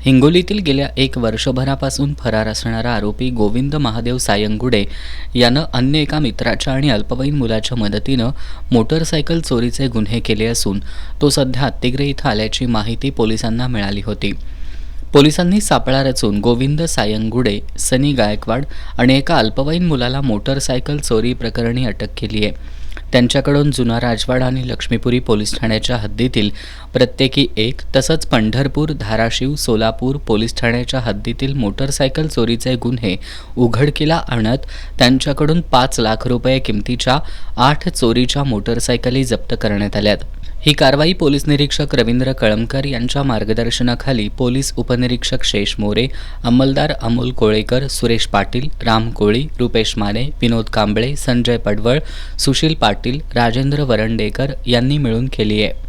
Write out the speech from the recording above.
हिंगोलीतील गेल्या 1 वर्षभरापासून फरार असणारा आरोपी गोविंद महादेव सायंगुडे यानं अन्य एका मित्राच्या आणि अल्पवयीन मुलाच्या मदतीनं मोटरसायकल चोरीचे गुन्हे केले असून तो सध्या हत्तीग्रे इथं आल्याची माहिती पोलिसांना मिळाली होती. पोलिसांनी सापळा रचून गोविंद सायंगुडे, सनी गायकवाड आणि एका अल्पवयीन मुलाला मोटरसायकल चोरी प्रकरणी अटक केली आहे. त्यांच्याकडून जुना राजवाडा आणि लक्ष्मीपुरी पोलीस ठाण्याच्या हद्दीतील प्रत्येकी एक तसंच पंढरपूर, धाराशिव, सोलापूर पोलीस ठाण्याच्या हद्दीतील मोटरसायकल चोरीचे गुन्हे उघडकीला आणत त्यांच्याकडून 5 लाख रुपये किमतीच्या 8 चोरीच्या मोटरसायकली जप्त करण्यात आल्यात. ही कारवाई पोलीस निरीक्षक रवींद्र कळमकर यांच्या मार्गदर्शनाखाली पोलीस उपनिरीक्षक शेष मोरे, अंमलदार अमोल कोळेकर, सुरेश पाटील, राम कोळी, रुपेश माने, विनोद कांबळे, संजय पडवळ, सुशील पाटील, राजेंद्र वरंडेकर यांनी मिळून केली आहे.